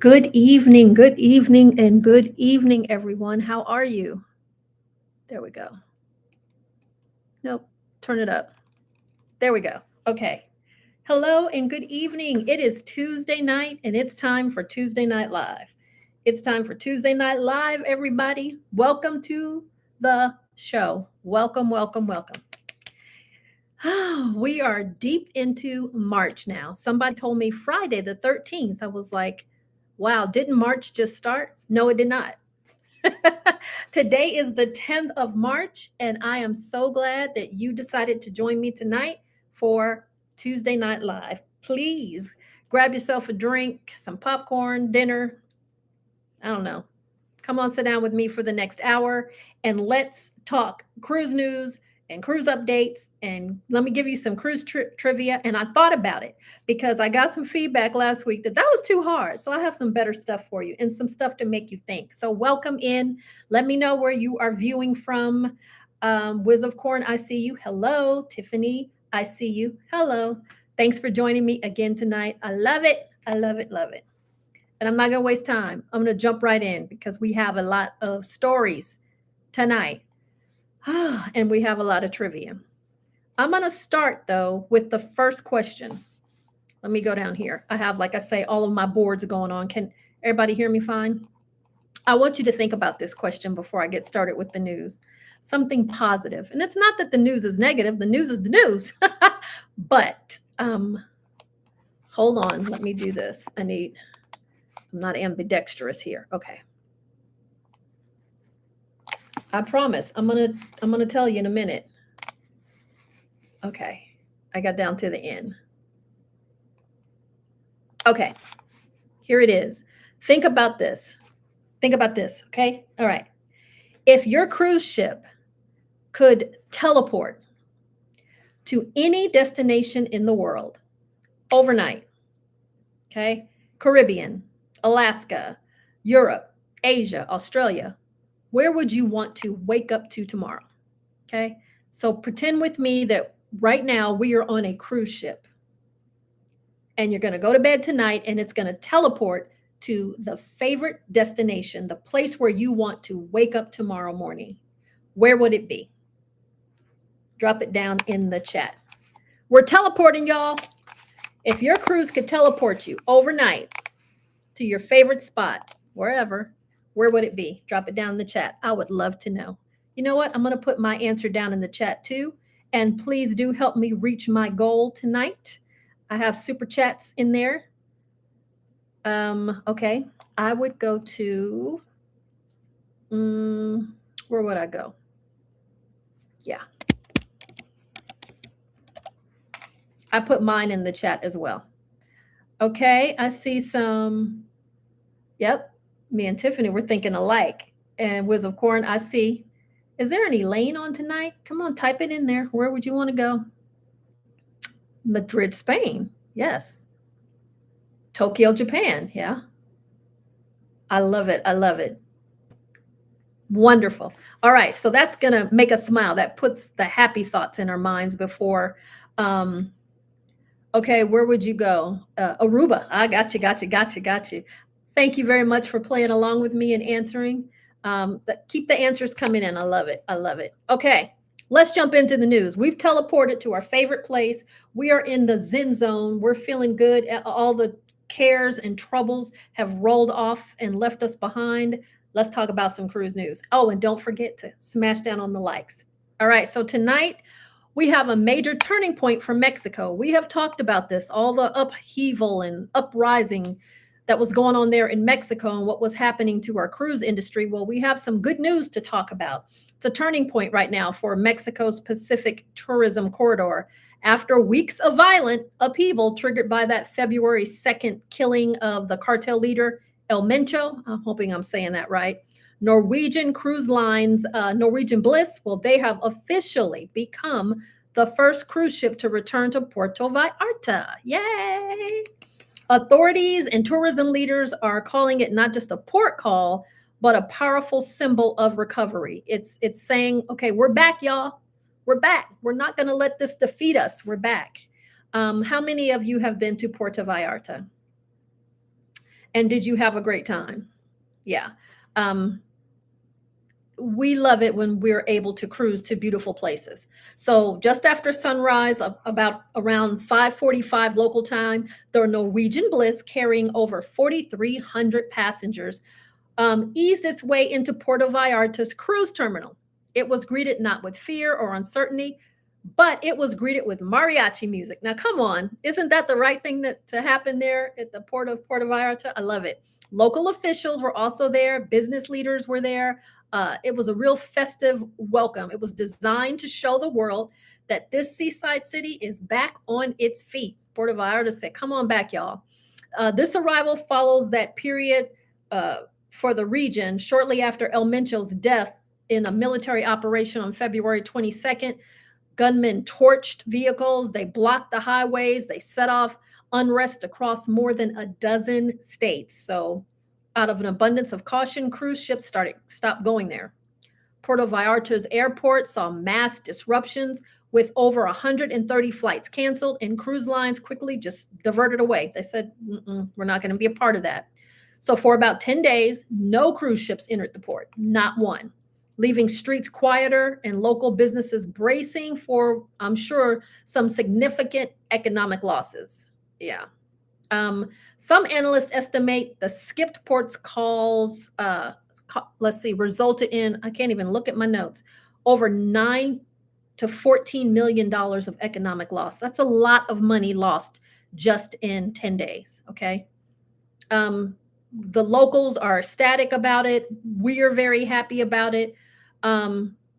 good evening, and good evening, everyone. How are you? There we go. Nope, turn it up. There we go. Okay. Hello and good evening. It is Tuesday night, and it's time for Tuesday Night Live. It's time for Tuesday Night Live, everybody. Welcome to the show. Welcome, welcome, welcome. We are deep into March now. Somebody told me Friday the 13th. I was like, wow, didn't March just start? No, it did not. Today is the 10th of March, and I am so glad that you decided to join me tonight for Tuesday Night Live. Please grab yourself a drink, some popcorn, dinner. I don't know. Come on, sit down with me for the next hour, and let's talk cruise news and cruise updates. And let me give you some cruise trivia. And I thought about it because I got some feedback last week that was too hard. So I have some better stuff for you and some stuff to make you think. So welcome in. Let me know where you are viewing from. Wiz of Corn, I see you. Hello. Tiffany, I see you. Hello. Thanks for joining me again tonight. I love it. I love it. Love it. And I'm not going to waste time. I'm going to jump right in because we have a lot of stories tonight. And we have a lot of trivia. I'm going to start, though, with the first question. Let me go down here. I have, like I say, all of my boards going on. Can everybody hear me fine? I want you to think about this question before I get started with the news. Something positive. And it's not that the news is negative. The news is the news. But hold on. Let me do this. I'm not ambidextrous here. Okay. I promise. I'm gonna tell you in a minute. Okay. I got down to the end. Okay. Here it is. Think about this. Okay? All right. If your cruise ship could teleport to any destination in the world overnight, okay? Caribbean, Alaska, Europe, Asia, Australia, where would you want to wake up to tomorrow? Okay. So pretend with me that right now we are on a cruise ship and you're going to go to bed tonight and it's going to teleport to the favorite destination, the place where you want to wake up tomorrow morning. Where would it be? Drop it down in the chat. We're teleporting, y'all. If your cruise could teleport you overnight to your favorite spot, wherever, where would it be? Drop it down in the chat. I would love to know. You know what? I'm going to put my answer down in the chat too. And please do help me reach my goal tonight. I have super chats in there. Okay. I would go to, where would I go? Yeah. I put mine in the chat as well. Okay. I see some, yep. Me and Tiffany, we're thinking alike. And Wiz of Corn, I see. Is there an Elaine on tonight? Come on, type it in there. Where would you want to go? Madrid, Spain. Yes. Tokyo, Japan. Yeah. I love it. I love it. Wonderful. All right. So that's going to make us smile. That puts the happy thoughts in our minds before. Okay. Where would you go? Aruba. I got you. Thank you very much for playing along with me and answering. Keep the answers coming in. I love it. Okay, let's jump into the news. We've teleported to our favorite place. We are in the Zen zone. We're feeling good. All the cares and troubles have rolled off and left us behind. Let's talk about some cruise news. Oh, and don't forget to smash down on the likes. All right, so tonight we have a major turning point for Mexico. We have talked about this, all the upheaval and uprising that was going on there in Mexico and what was happening to our cruise industry. Well, we have some good news to talk about. It's a turning point right now for Mexico's Pacific tourism corridor. After weeks of violent upheaval triggered by that February 2nd killing of the cartel leader El Mencho, I'm hoping I'm saying that right, Norwegian Cruise Line's Norwegian Bliss, well, they have officially become the first cruise ship to return to Puerto Vallarta. Yay! Authorities and tourism leaders are calling it not just a port call, but a powerful symbol of recovery. It's saying, okay, we're back, y'all. We're back. We're not going to let this defeat us. We're back. How many of you have been to Puerto Vallarta? And did you have a great time? Yeah. Um, we love it when we're able to cruise to beautiful places. So just after sunrise, about around 5:45 local time, the Norwegian Bliss, carrying over 4,300 passengers, eased its way into Puerto Vallarta's cruise terminal. It was greeted not with fear or uncertainty, but it was greeted with mariachi music. Now, come on, isn't that the right thing to happen there at the port of Puerto Vallarta? I love it. Local officials were also there, business leaders were there. It was a real festive welcome. It was designed to show the world that this seaside city is back on its feet. Puerto Vallarta said, come on back, y'all. This arrival follows that period for the region shortly after El Mencho's death in a military operation on February 22nd. Gunmen torched vehicles, they blocked the highways, they set off unrest across more than a dozen states. So, out of an abundance of caution, cruise ships stopped going there. Puerto Vallarta's airport saw mass disruptions with over 130 flights canceled, and cruise lines quickly just diverted away. They said, we're not going to be a part of that. So, for about 10 days, no cruise ships entered the port, not one, leaving streets quieter and local businesses bracing for, I'm sure, some significant economic losses. Yeah. Some analysts estimate the skipped ports calls, resulted in, I can't even look at my notes, over $9 to $14 million of economic loss. That's a lot of money lost just in 10 days. Okay. The locals are ecstatic about it. We're very happy about it.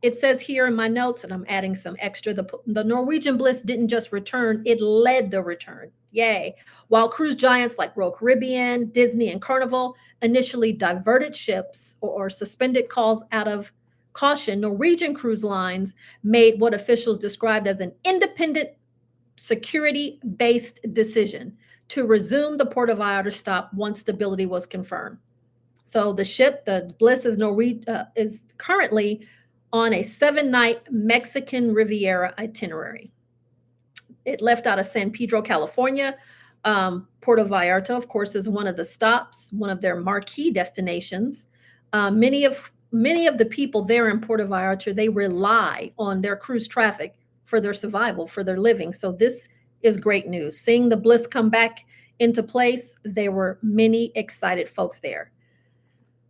It says here in my notes, and I'm adding some extra, the Norwegian Bliss didn't just return, it led the return. Yay. While cruise giants like Royal Caribbean, Disney, and Carnival initially diverted ships or suspended calls out of caution, Norwegian Cruise Lines made what officials described as an independent, security-based decision to resume the Puerto Vallarta stop once stability was confirmed. So the ship, the Bliss, is currently on a 7-night Mexican Riviera itinerary. It left out of San Pedro, California. Puerto Vallarta, of course, is one of the stops, one of their marquee destinations. Many of the people there in Puerto Vallarta, they rely on their cruise traffic for their survival, for their living. So this is great news. Seeing the Bliss come back into place, there were many excited folks there.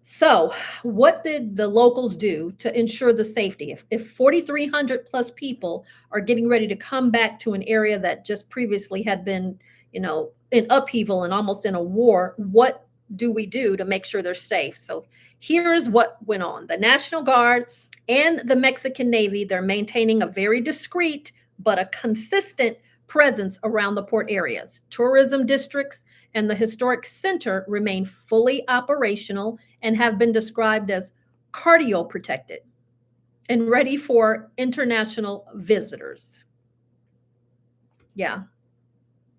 So what did the locals do to ensure the safety? If 4,300 plus people are getting ready to come back to an area that just previously had been, in upheaval and almost in a war, what do we do to make sure they're safe? So here's what went on. The National Guard and the Mexican Navy, they're maintaining a very discreet but a consistent presence around the port areas. Tourism districts and the historic center remain fully operational and have been described as cardio protected and ready for international visitors. Yeah.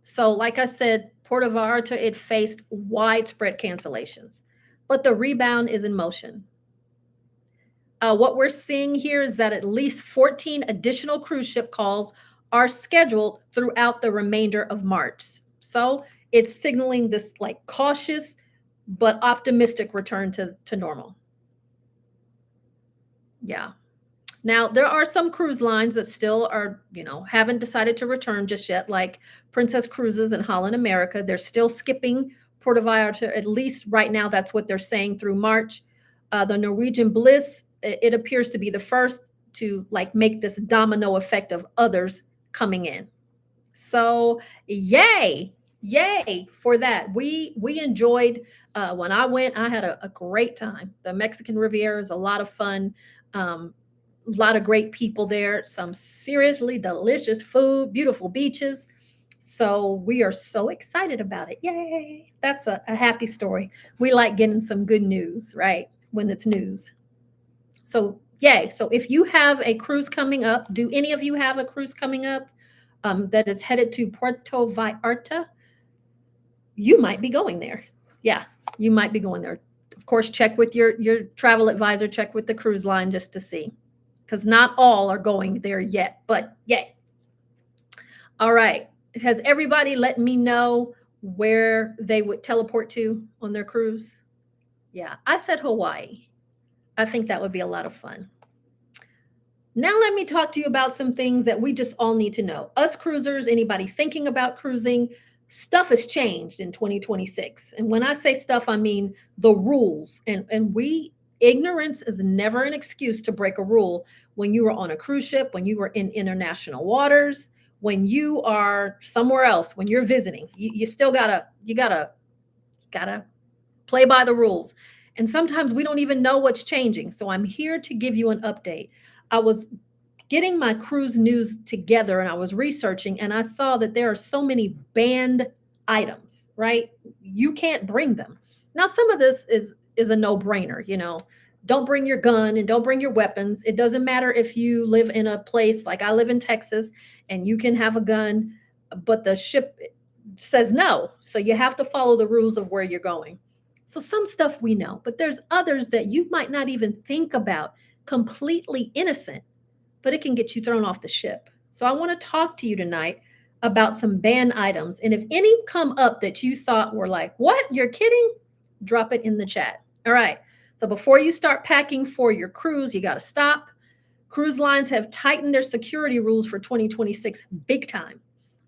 So like I said, Puerto Vallarta, it faced widespread cancellations, but the rebound is in motion. What we're seeing here is that at least 14 additional cruise ship calls are scheduled throughout the remainder of March. So it's signaling this like cautious but optimistic return to normal. Yeah. Now, there are some cruise lines that still are, haven't decided to return just yet, like Princess Cruises and Holland America. They're still skipping Puerto Vallarta. At least right now, that's what they're saying through March. The Norwegian Bliss, it appears to be the first to make this domino effect of others coming in. So yay for that. We enjoyed, when I went, I had a great time. The Mexican Riviera is a lot of fun. A lot of great people there, some seriously delicious food, beautiful beaches. So we are so excited about it. Yay. That's a happy story. We like getting some good news, right? When it's news. So yay. So if you have a cruise coming up, do any of you have a cruise coming up that is headed to Puerto Vallarta? You might be going there. Yeah, you might be going there. Of course, check with your travel advisor, check with the cruise line just to see, because not all are going there yet, but yay. All right. Has everybody let me know where they would teleport to on their cruise? Yeah, I said Hawaii. I think that would be a lot of fun. Now, let me talk to you about some things that we just all need to know. Us cruisers, anybody thinking about cruising, stuff has changed in 2026. And when I say stuff, I mean the rules. Ignorance is never an excuse to break a rule when you are on a cruise ship, when you are in international waters, when you are somewhere else, when you're visiting. You still gotta play by the rules. And sometimes we don't even know what's changing. So I'm here to give you an update. I was getting my cruise news together and I was researching and I saw that there are so many banned items, right? You can't bring them. Now, some of this is a no-brainer, Don't bring your gun and don't bring your weapons. It doesn't matter if you live in a place like I live in Texas and you can have a gun, but the ship says no. So you have to follow the rules of where you're going. So some stuff we know, but there's others that you might not even think about, completely innocent, but it can get you thrown off the ship. So I want to talk to you tonight about some banned items. And if any come up that you thought were like, what? You're kidding? Drop it in the chat. All right. So before you start packing for your cruise, you got to stop. Cruise lines have tightened their security rules for 2026 big time.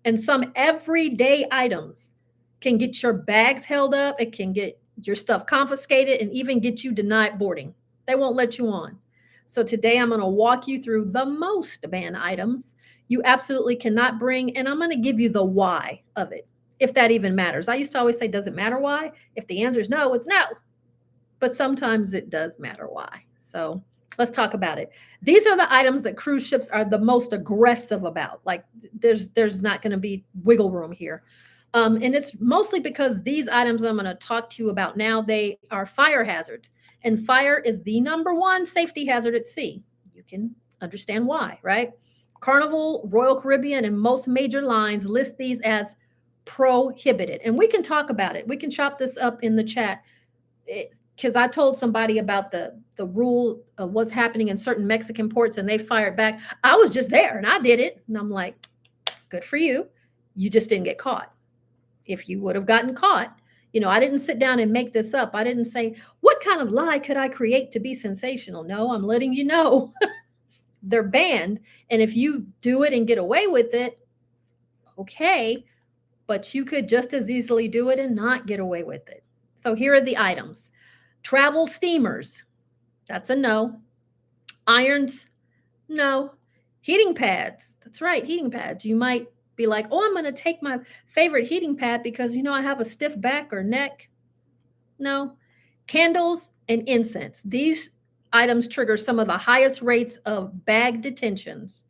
And some everyday items can get your bags held up. It can get your stuff confiscated and even get you denied boarding. They won't let you on. So today I'm going to walk you through the most banned items you absolutely cannot bring, and I'm going to give you the why of it, if that even matters. I used to always say, does it matter why? If the answer is no, it's no. But sometimes it does matter why. So let's talk about it. These are the items that cruise ships are the most aggressive about. Like there's not going to be wiggle room here. And it's mostly because these items I'm going to talk to you about now, they are fire hazards. And fire is the number one safety hazard at sea. You can understand why, right? Carnival, Royal Caribbean, and most major lines list these as prohibited. And we can talk about it. We can chop this up in the chat. Because I told somebody about the rule of what's happening in certain Mexican ports and they fired back. I was just there and I did it. And I'm like, good for you. You just didn't get caught. If you would have gotten caught, I didn't sit down and make this up. I didn't say, what kind of lie could I create to be sensational? No, I'm letting you know they're banned. And if you do it and get away with it, okay, but you could just as easily do it and not get away with it. So here are the items. Travel steamers, that's a no. Irons, no. Heating pads, that's right, heating pads. You might be like, oh, I'm going to take my favorite heating pad because, I have a stiff back or neck. No. Candles and incense. These items trigger some of the highest rates of bag detentions,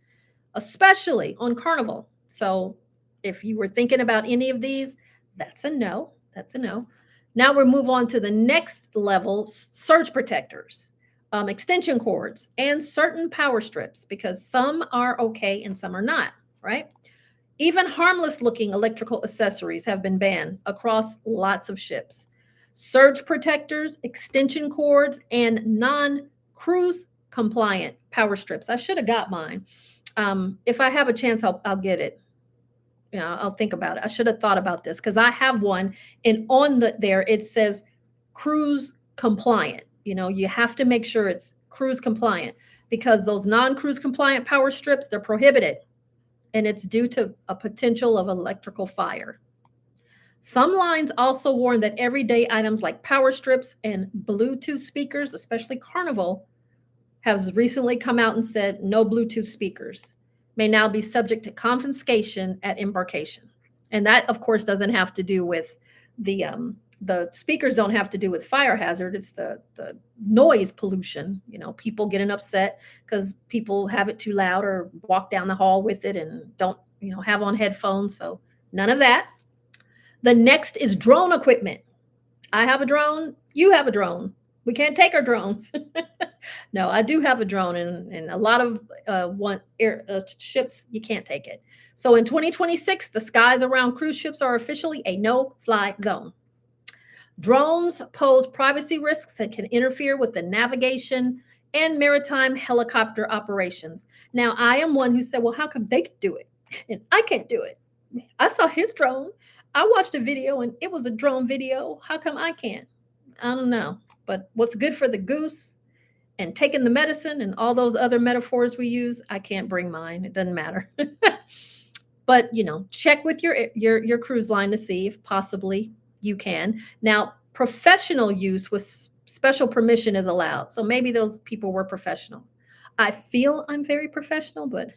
especially on Carnival. So if you were thinking about any of these, that's a no. That's a no. Now we'll move on to the next level, surge protectors, extension cords, and certain power strips, because some are okay and some are not, right? Even harmless looking electrical accessories have been banned across lots of ships. Surge protectors, extension cords, and non-cruise compliant power strips. I should have got mine. If I have a chance, I'll get it. I'll think about it. I should have thought about this because I have one, and on there it says cruise compliant. You have to make sure it's cruise compliant because those non-cruise compliant power strips, they're prohibited, and it's due to a potential of electrical fire. Some lines also warn that everyday items like power strips and Bluetooth speakers, especially Carnival, has recently come out and said no Bluetooth speakers may now be subject to confiscation at embarkation. And that, of course, doesn't have to do with the speakers don't have to do with fire hazard. It's the noise pollution. People getting upset because people have it too loud or walk down the hall with it and don't, have on headphones. So none of that. The next is drone equipment. I have a drone. You have a drone. We can't take our drones. No, I do have a drone, and a lot of ships, you can't take it. So in 2026, the skies around cruise ships are officially a no-fly zone. Drones pose privacy risks that can interfere with the navigation and maritime helicopter operations. Now, I am one who said, well, how come they can do it and I can't do it? I saw his drone. I watched a video and it was a drone video. How come I can't? I don't know. But what's good for the goose and taking the medicine and all those other metaphors we use, I can't bring mine. It doesn't matter. But check with your cruise line to see if possibly you can. Now, professional use with special permission is allowed. So maybe those people were professional. I feel I'm very professional, but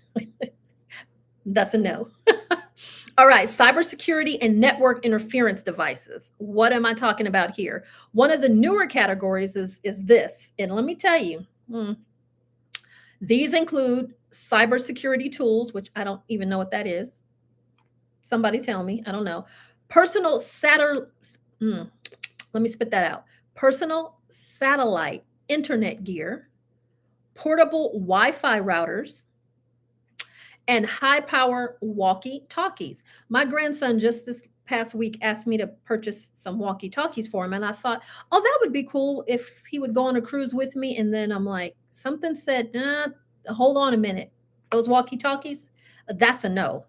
that's a no. All right, cybersecurity and network interference devices. What am I talking about here? One of the newer categories is this. And let me tell you, these include cybersecurity tools, which I don't even know what that is. Somebody tell me. I don't know. Personal satellite. Let me spit that out. Personal satellite internet gear, portable Wi-Fi routers, and high-power walkie-talkies. My grandson just this past week asked me to purchase some walkie-talkies for him, and I thought, oh, that would be cool if he would go on a cruise with me. And then I'm like, something said, hold on a minute. Those walkie-talkies, that's a no.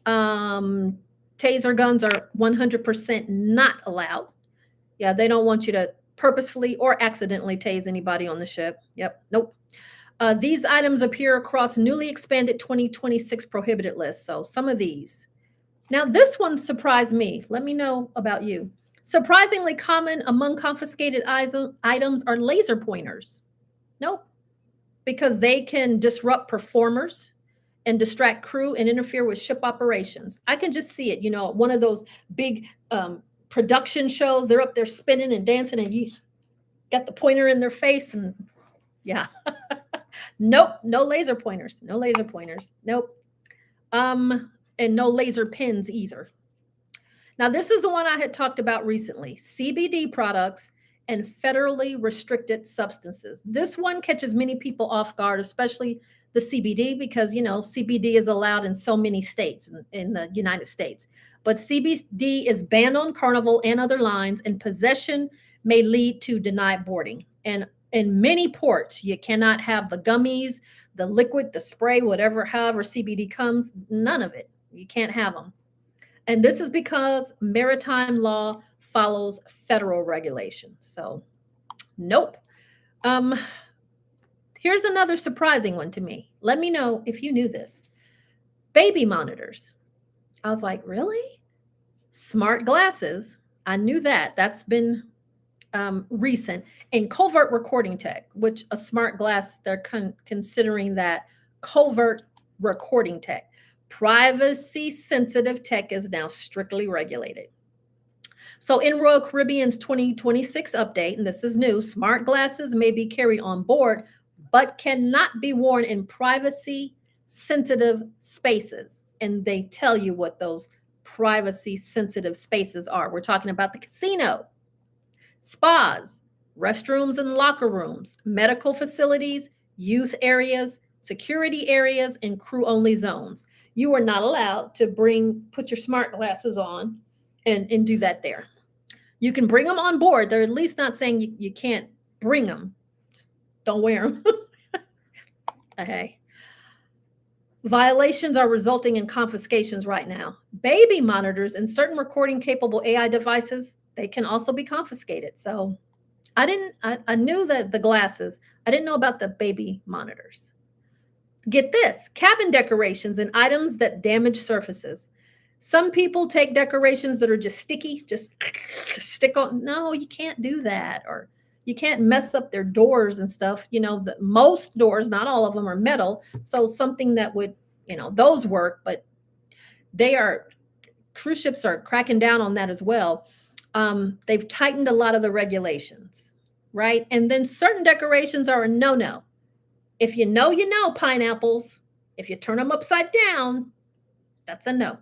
Taser guns are 100% not allowed. Yeah, they don't want you to purposefully or accidentally tase anybody on the ship. Yep, nope. These items appear across newly expanded 2026 prohibited list. So some of these. Now, this one surprised me. Let me know about you. Surprisingly common among confiscated items are laser pointers. Nope, because they can disrupt performers and distract crew and interfere with ship operations. I can just see it, one of those big production shows. They're up there spinning and dancing, and you got the pointer in their face, and yeah. Nope, no laser pointers. No laser pointers. Nope. And no laser pins either. Now, this is the one I had talked about recently. CBD products and federally restricted substances. This one catches many people off guard, especially the CBD, because CBD is allowed in so many states in the United States. But CBD is banned on Carnival and other lines, and possession may lead to denied boarding. And in many ports, you cannot have the gummies, the liquid, the spray, however CBD comes, none of it. You can't have them. And this is because maritime law follows federal regulations. So, nope. Here's another surprising one to me. Let me know if you knew this. Baby monitors. I was like, really? Smart glasses. I knew that. That's been recent. And covert recording tech, which a smart glass, they're considering that covert recording tech. Privacy sensitive tech is now strictly regulated. So in Royal Caribbean's 2026 update, and this is new, smart glasses may be carried on board, but cannot be worn in privacy sensitive spaces. And they tell you what those privacy sensitive spaces are. We're talking about the casino, spas, restrooms and locker rooms, medical facilities, youth areas, security areas, and crew-only zones. You are not allowed to put your smart glasses on and do that there. You can bring them on board. They're at least not saying you can't bring them. Just don't wear them. Okay. Violations are resulting in confiscations right now. Baby monitors and certain recording-capable AI devices, they can also be confiscated. So I knew that the glasses, I didn't know about the baby monitors. Get this, cabin decorations and items that damage surfaces. Some people take decorations that are just sticky, just stick on. No, you can't do that. Or you can't mess up their doors and stuff. Most doors, not all of them, are metal. So something that would, those work, but cruise ships are cracking down on that as well. They've tightened a lot of the regulations, right? And then certain decorations are a no-no. If you know, pineapples. If you turn them upside down, that's a no.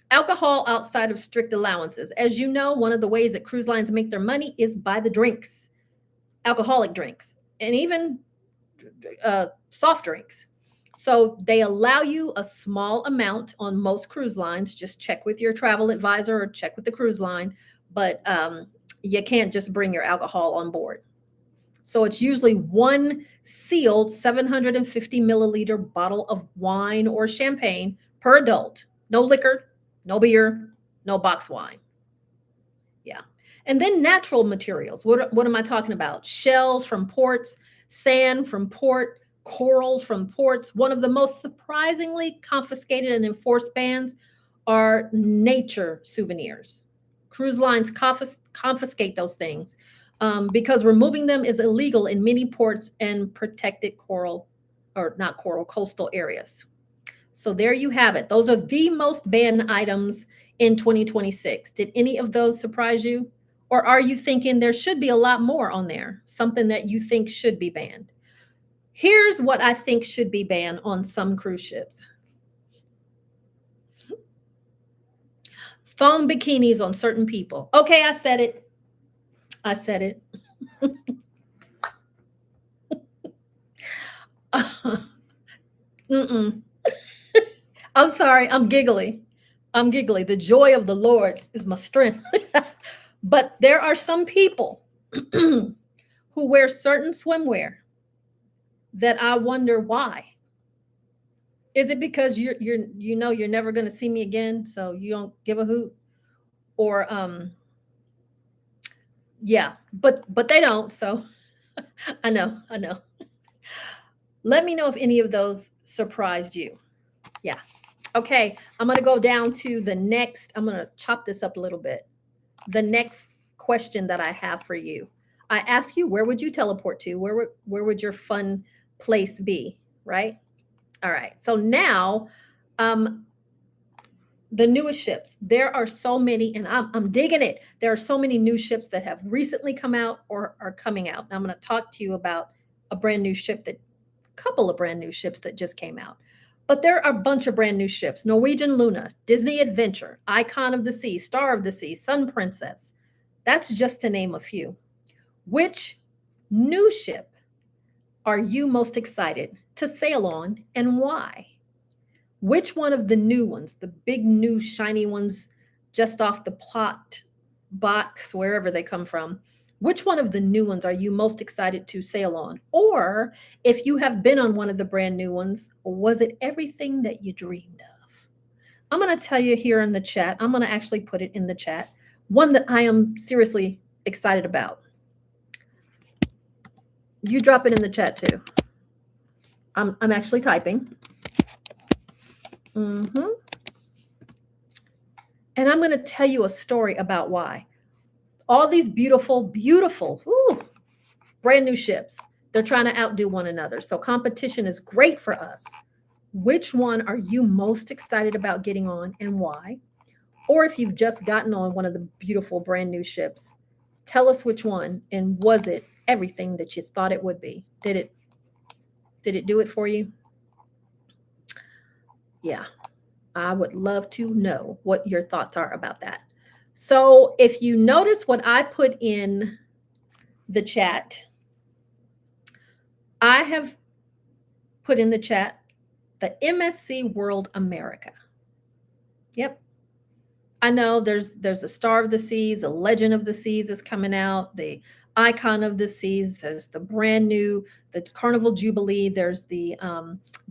Alcohol outside of strict allowances. As you know, one of the ways that cruise lines make their money is by the drinks, alcoholic drinks, and even soft drinks. So they allow you a small amount on most cruise lines. Just check with your travel advisor or check with the cruise line. But you can't just bring your alcohol on board. So it's usually one sealed 750 milliliter bottle of wine or champagne per adult. No liquor, No beer, no box wine. Yeah. And then natural materials. What am I talking about? Shells from ports, sand from port, corals from ports. One of the most surprisingly confiscated and enforced bans are nature souvenirs. Cruise lines confiscate those things because removing them is illegal in many ports and protected coral, or not coral, coastal areas. So there you have it. Those are the most banned items in 2026. Did any of those surprise you? Or are you thinking there should be a lot more on there? Something that you think should be banned? Here's what I think should be banned on some cruise ships. Thong bikinis on certain people. Okay, I said it. I said it. Mm-mm. I'm sorry. I'm giggly. I'm giggly. The joy of the Lord is my strength. But there are some people who wear certain swimwear that I wonder why. Is it because you're never going to see me again, so you don't give a hoot? Or yeah, but they don't. So I know. Let me know if any of those surprised you. Yeah. Okay, I'm going to go down to the next. I'm going to chop this up a little bit. The next question that I have for you. I ask you, where would you teleport to? Where would your fun place be, right? All right. So now um the newest ships. There are so many, and I'm digging it. There are so many new ships that have recently come out or are coming out. Now I'm going to talk to you about a brand new ship that couple of brand new ships that just came out. But there are a bunch of brand new ships. Norwegian Luna, Disney Adventure, Icon of the Sea, Star of the Sea, Sun Princess. That's just to name a few. Which new ship are you most excited to sail on and why? Which one of the new ones, the big new shiny ones just off the plot box, wherever they come from, which one of the new ones are you most excited to sail on? Or if you have been on one of the brand new ones, was it everything that you dreamed of? I'm going to tell you here in the chat. I'm going to actually put it in the chat. One that I am seriously excited about. You drop it in the chat too. I'm actually typing. Mm-hmm. And I'm going to tell you a story about why. All these beautiful, brand new ships, they're trying to outdo one another. So competition is great for us. Which one are you most excited about getting on and why? Or if you've just gotten on one of the beautiful brand new ships, tell us which one, and was it everything that you thought it would be? Did it do it for you? Yeah. I would love to know what your thoughts are about that. So if you notice what I put in the chat, I have put in the chat the MSC World America. Yep. I know there's a Star of the Seas, a Legend of the Seas is coming out, the Icon of the Seas, there's the brand new, the Carnival Jubilee, there's the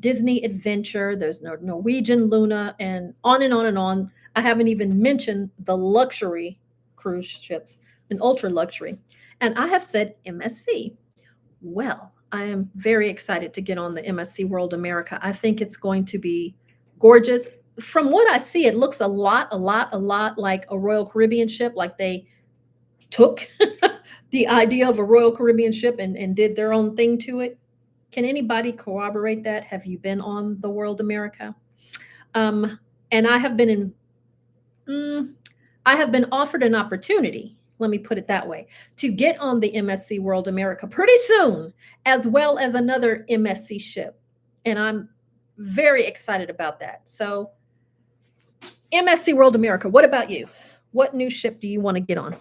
Disney Adventure, there's Norwegian Luna, and on and on and on. I haven't even mentioned the luxury cruise ships, an ultra luxury. And I have said MSC. Well, I am very excited to get on the MSC World America. I think it's going to be gorgeous. From what I see, it looks a lot like a Royal Caribbean ship, like they took the idea of a Royal Caribbean ship and did their own thing to it. Can anybody corroborate that? Have you been on the World America? And I have been offered an opportunity, let me put it that way, to get on the MSC World America pretty soon, as well as another MSC ship. And I'm very excited about that. So MSC World America, what about you? What new ship do you want to get on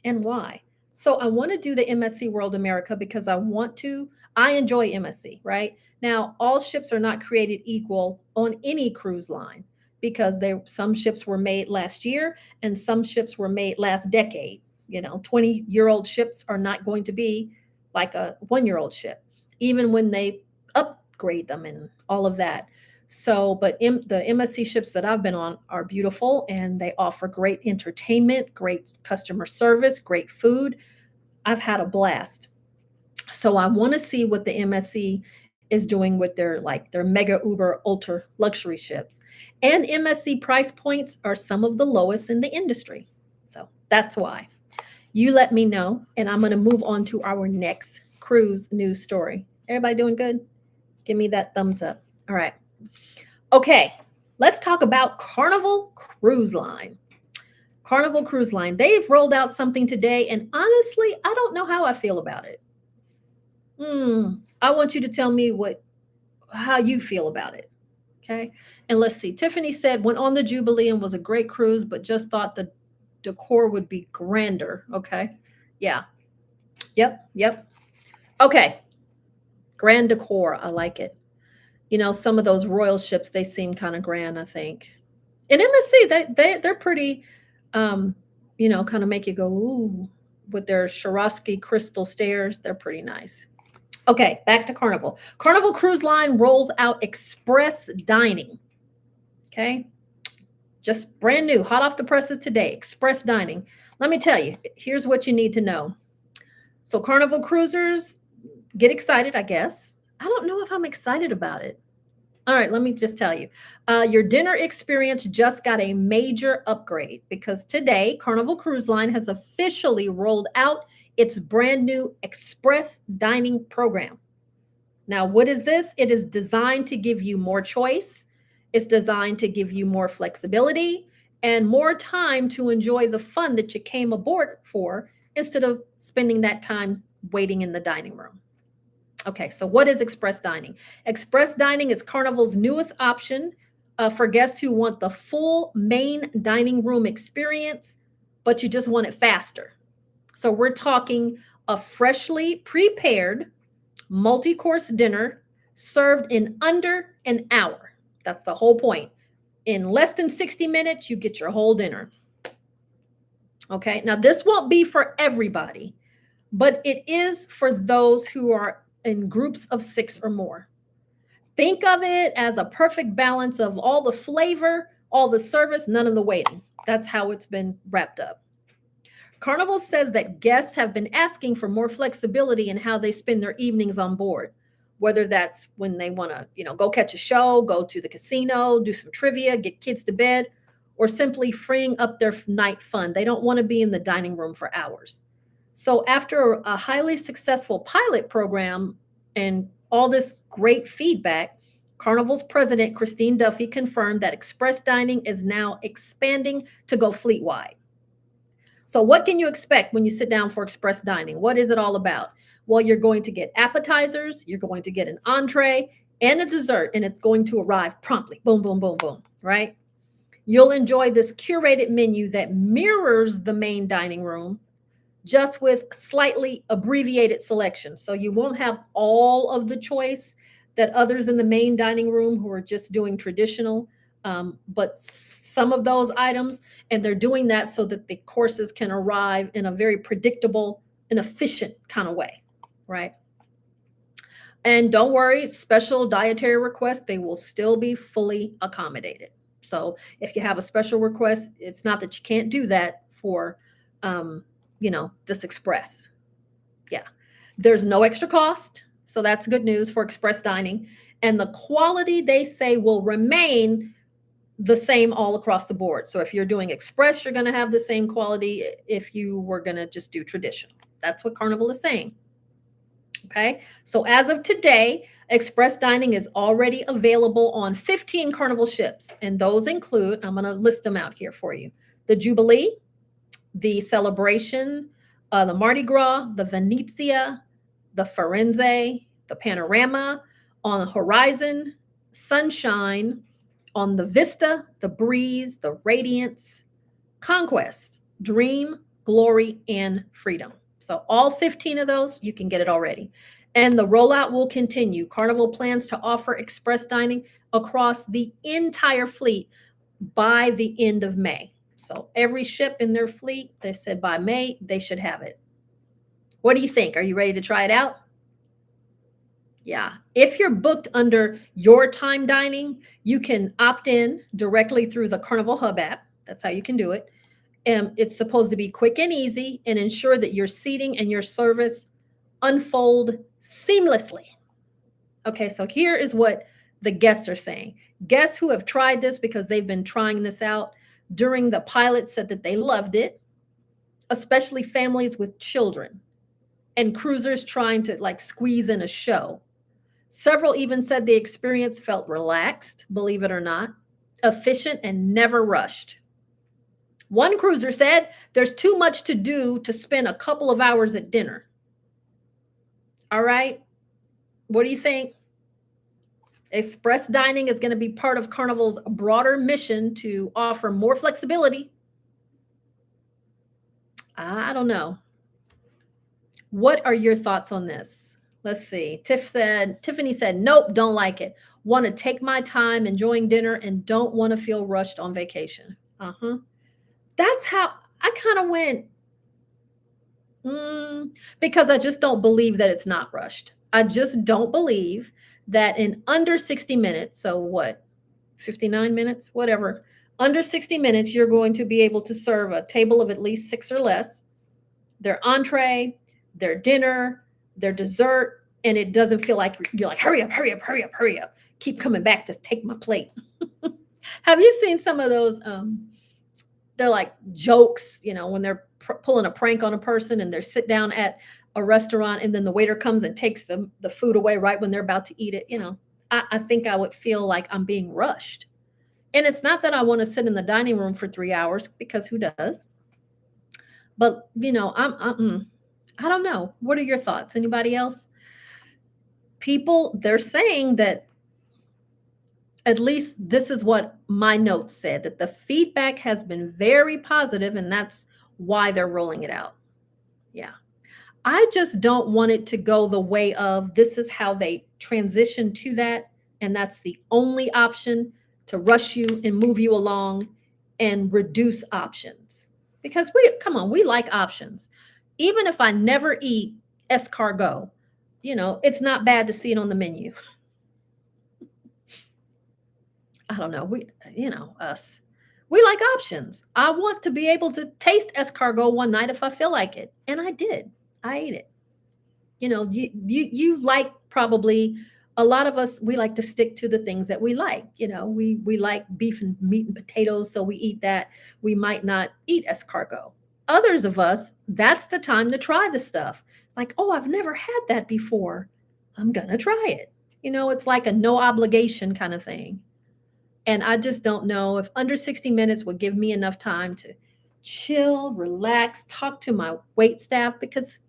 and why? So I want to do the MSC World America because I enjoy MSC, right? Now, all ships are not created equal on any cruise line because some ships were made last year and some ships were made last decade. 20-year-old ships are not going to be like a 1-year-old ship, even when they upgrade them and all of that. So, but the MSC ships that I've been on are beautiful and they offer great entertainment, great customer service, great food. I've had a blast. So I want to see what the MSC is doing with their mega uber ultra luxury ships. And MSC price points are some of the lowest in the industry. So that's why. You let me know, and I'm going to move on to our next cruise news story. Everybody doing good? Give me that thumbs up. All right. Okay, let's talk about Carnival Cruise Line. Carnival Cruise Line, they've rolled out something today, and honestly, I don't know how I feel about it. I want you to tell me how you feel about it. Okay. And let's see. Tiffany said, went on the Jubilee and was a great cruise, but just thought the decor would be grander. Okay. Yeah. Yep. Okay. Grand decor. I like it. Some of those royal ships, they seem kind of grand, I think. And MSC, they're pretty, kind of make you go, ooh, with their Swarovski crystal stairs. They're pretty nice. Okay, back to Carnival. Carnival Cruise Line rolls out express dining. Okay, just brand new, hot off the presses today, express dining. Let me tell you, here's what you need to know. So Carnival cruisers, get excited, I guess. I don't know if I'm excited about it. All right, let me just tell you. Your dinner experience just got a major upgrade because today, Carnival Cruise Line has officially rolled out its brand new express dining program. Now, what is this? It is designed to give you more choice. It's designed to give you more flexibility and more time to enjoy the fun that you came aboard for instead of spending that time waiting in the dining room. Okay, so what is express dining? Express dining is Carnival's newest option for guests who want the full main dining room experience, but you just want it faster. So we're talking a freshly prepared multi-course dinner served in under an hour. That's the whole point. In less than 60 minutes, you get your whole dinner. Okay, now this won't be for everybody, but it is for those who are in groups of 6 or more. Think of it as a perfect balance of all the flavor, all the service, none of the waiting. That's how it's been wrapped up. Carnival says that guests have been asking for more flexibility in how they spend their evenings on board, whether that's when they want to, go catch a show, go to the casino, do some trivia, get kids to bed, or simply freeing up their night fun. They don't want to be in the dining room for hours. So after a highly successful pilot program and all this great feedback, Carnival's president, Christine Duffy, confirmed that express dining is now expanding to go fleet-wide. So what can you expect when you sit down for express dining? What is it all about? Well, you're going to get appetizers, you're going to get an entree and a dessert, and it's going to arrive promptly. Boom, boom, boom, boom, right? You'll enjoy this curated menu that mirrors the main dining room, just with slightly abbreviated selections. So you won't have all of the choice that others in the main dining room who are just doing traditional, but some of those items, and they're doing that so that the courses can arrive in a very predictable and efficient kind of way, right? And don't worry, special dietary requests, they will still be fully accommodated. So if you have a special request, it's not that you can't do that for, this express. Yeah. There's no extra cost. So that's good news for express dining. And the quality, they say, will remain the same all across the board. So if you're doing express, you're going to have the same quality if you were going to just do traditional. That's what Carnival is saying. Okay. So as of today, express dining is already available on 15 Carnival ships. And those include, I'm going to list them out here for you: the Jubilee, the Celebration, the Mardi Gras, the Venezia, the Firenze, the Panorama, on the Horizon, Sunshine, on the Vista, the Breeze, the Radiance, Conquest, Dream, Glory, and Freedom. So all 15 of those, you can get it already. And the rollout will continue. Carnival plans to offer express dining across the entire fleet by the end of May. So every ship in their fleet, they said by May, they should have it. What do you think? Are you ready to try it out? Yeah. If you're booked under your time dining, you can opt in directly through the Carnival Hub app. That's how you can do it. And it's supposed to be quick and easy and ensure that your seating and your service unfold seamlessly. Okay, so here is what the guests are saying. Guests who have tried this because they've been trying this out during the pilot said that they loved it, especially families with children and cruisers trying to like squeeze in a show. Several even said the experience felt relaxed, believe it or not, efficient, and never rushed. One cruiser said there's too much to do to spend a couple of hours at dinner. All right. What do you think? Express dining is going to be part of Carnival's broader mission to offer more flexibility. I don't know. What are your thoughts on this? Let's see. Tiffany said, nope, don't like it. Want to take my time enjoying dinner and don't want to feel rushed on vacation. Uh-huh. That's how I kind of went, because I just don't believe that it's not rushed. I just don't believe that in under 60 minutes, so what, 59 minutes, whatever, under 60 minutes, you're going to be able to serve a table of at least six or less, their entree, their dinner, their dessert, and it doesn't feel like you're like, hurry up, hurry up, hurry up, hurry up. Keep coming back to take my plate. Have you seen some of those? They're like jokes, when they're pulling a prank on a person and they're sit down at a restaurant and then the waiter comes and takes the food away right when they're about to eat it. I think I would feel like I'm being rushed. And it's not that I want to sit in the dining room for 3 hours, because who does? But I don't know. What are your thoughts? Anybody else? People, they're saying that, at least this is what my notes said, that the feedback has been very positive and that's why they're rolling it out. Yeah. I just don't want it to go the way of this is how they transition to that. And that's the only option, to rush you and move you along and reduce options. Because we like options. Even if I never eat escargot, it's not bad to see it on the menu. I don't know. Us. We like options. I want to be able to taste escargot one night if I feel like it. And I did. I ate it. You like, probably a lot of us, we like to stick to the things that we like. We like beef and meat and potatoes, so we eat that. We might not eat escargot. Others of us, that's the time to try the stuff. It's like, oh, I've never had that before. I'm gonna try it. It's like a no obligation kind of thing. And I just don't know if under 60 minutes would give me enough time to chill, relax, talk to my wait staff, because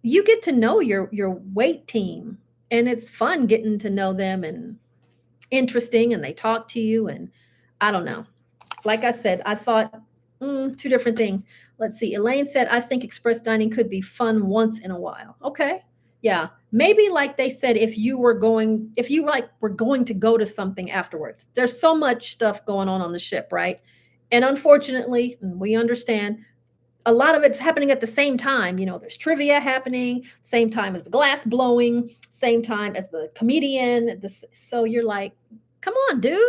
you get to know your wait team and it's fun getting to know them and interesting, and they talk to you, and I don't know. Like I said, I thought two different things. Let's see. Elaine said, I think express dining could be fun once in a while. Okay. Yeah. Maybe like they said, if you were going to go to something afterward. There's so much stuff going on the ship, right? And unfortunately, we understand a lot of it's happening at the same time. There's trivia happening, same time as the glass blowing, same time as the comedian. So you're like, come on, dude.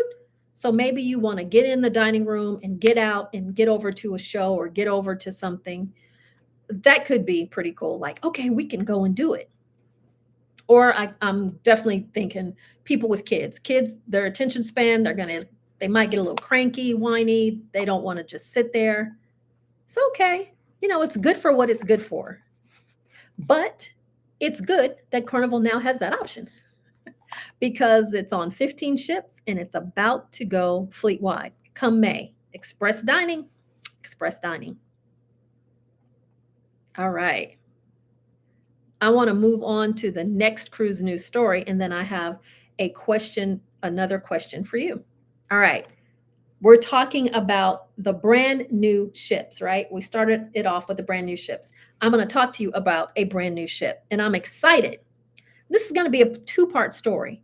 So maybe you want to get in the dining room and get out and get over to a show or get over to something. That could be pretty cool. Like, okay, we can go and do it. Or I'm definitely thinking people with kids, their attention span, they might get a little cranky, whiny. They don't want to just sit there. It's okay. It's good for what it's good for. But it's good that Carnival now has that option, because it's on 15 ships and it's about to go fleet wide come May. Express dining. All right. I want to move on to the next cruise news story, and then I have another question for you. All right. We're talking about the brand new ships, right? We started it off with the brand new ships. I'm going to talk to you about a brand new ship, and I'm excited. This is going to be a two-part story.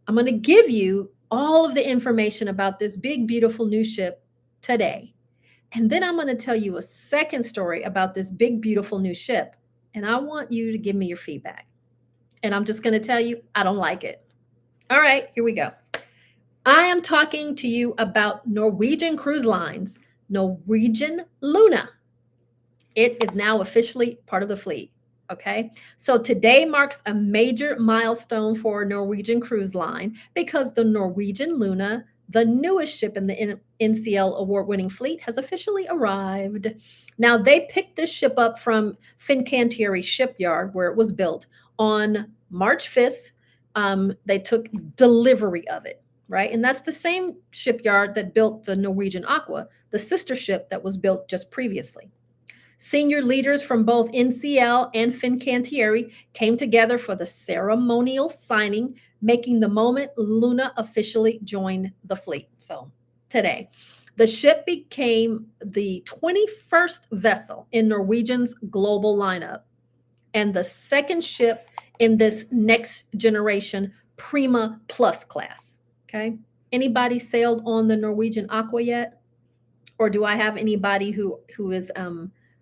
I'm going to give you all of the information about this big, beautiful new ship today. And then I'm going to tell you a second story about this big, beautiful new ship. And I want you to give me your feedback. And I'm just going to tell you, I don't like it. All right, here we go. I am talking to you about Norwegian Cruise Line's Norwegian Luna. It is now officially part of the fleet. Okay. So today marks a major milestone for Norwegian Cruise Line because the Norwegian Luna, the newest ship in the NCL award winning fleet, has officially arrived. Now, they picked this ship up from Fincantieri shipyard where it was built on March 5th. They took delivery of it, right? And that's the same shipyard that built the Norwegian Aqua, the sister ship that was built just previously. Senior leaders from both NCL and Fincantieri came together for the ceremonial signing, making the moment Luna officially joined the fleet. So today, the ship became the 21st vessel in Norwegian's global lineup and the second ship in this next generation Prima Plus class. Okay. Anybody sailed on the Norwegian Aqua yet? Or do I have anybody who is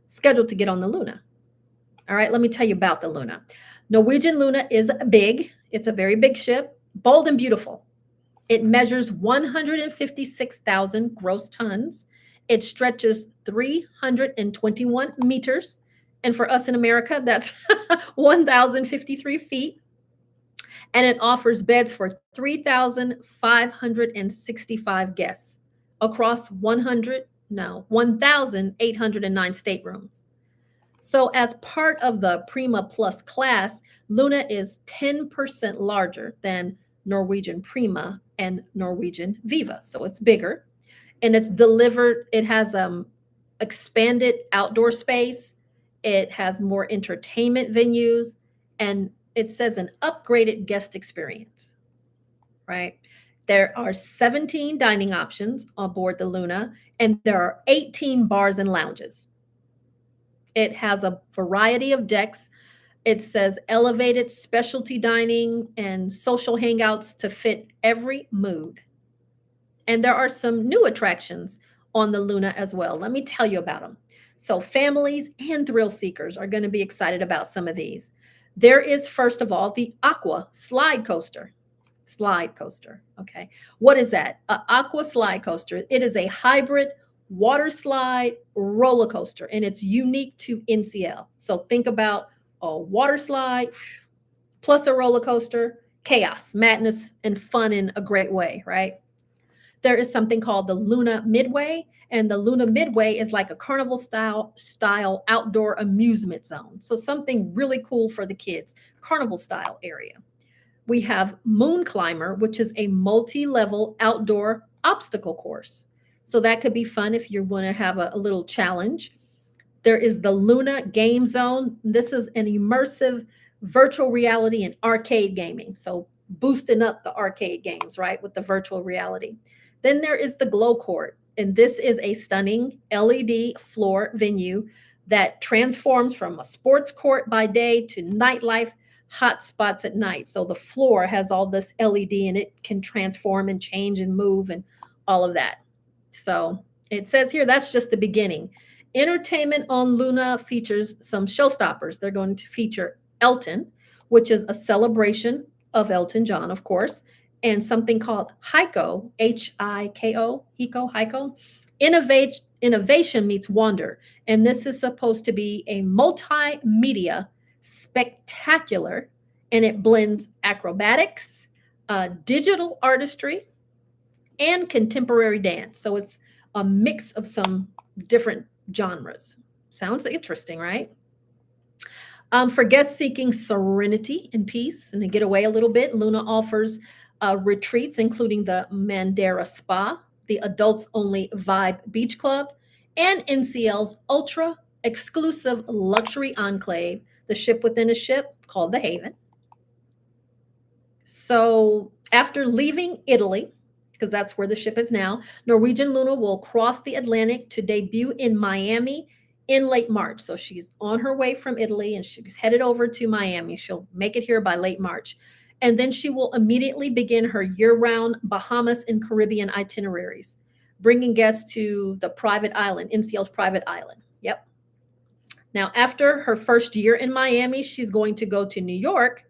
scheduled to get on the Luna? All right, let me tell you about the Luna. Norwegian Luna is big. It's a very big ship, bold and beautiful. It measures 156,000 gross tons. It stretches 321 meters. And for us in America, that's 1,053 feet. And it offers beds for 3,565 guests across 1,809 staterooms. So as part of the Prima Plus class, Luna is 10% larger than Norwegian Prima and Norwegian Viva. So it's bigger and it's delivered. It has expanded outdoor space. It has more entertainment venues, and it says an upgraded guest experience, right? There are 17 dining options on board the Luna, and there are 18 bars and lounges. It has a variety of decks. It says elevated specialty dining and social hangouts to fit every mood. And there are some new attractions on the Luna as well. Let me tell you about them. So families and thrill seekers are going to be excited about some of these. There is, first of all, the Aqua slide coaster. Slide coaster. Okay. What is that? An Aqua slide coaster. It is a hybrid water slide roller coaster, and it's unique to NCL. So think about a water slide plus a roller coaster, chaos, madness, and fun in a great way, right? There is something called the Luna Midway, and the Luna Midway is like a carnival style outdoor amusement zone. So something really cool for the kids, carnival style area. We have Moon Climber, which is a multi-level outdoor obstacle course. So that could be fun if you want to have a little challenge. There is the Luna Game Zone. This is an immersive virtual reality and arcade gaming. So boosting up the arcade games, right, with the virtual reality. Then there is the Glow Court. And this is a stunning LED floor venue that transforms from a sports court by day to nightlife hot spots at night. So the floor has all this LED and it can transform and change and move and all of that. So it says here, that's just the beginning. Entertainment on Luna features some showstoppers. They're going to feature Elton, which is a celebration of Elton John, of course, and something called Heiko, Hiko, Heiko. Innovation meets wonder. And this is supposed to be a multimedia spectacular, and it blends acrobatics, digital artistry, and contemporary dance. So it's a mix of some different genres. Sounds interesting, right? For guests seeking serenity and peace and to get away a little bit, Luna offers retreats, including the Mandara Spa, the adults-only Vibe Beach Club, and NCL's ultra exclusive luxury enclave, the ship within a ship called the Haven. So after leaving Italy, because that's where the ship is now, Norwegian Luna will cross the Atlantic to debut in Miami in late March. So she's on her way from Italy and she's headed over to Miami. She'll make it here by late March. And then she will immediately begin her year-round Bahamas and Caribbean itineraries, bringing guests to the private island, NCL's private island. Yep. Now, after her first year in Miami, she's going to go to New York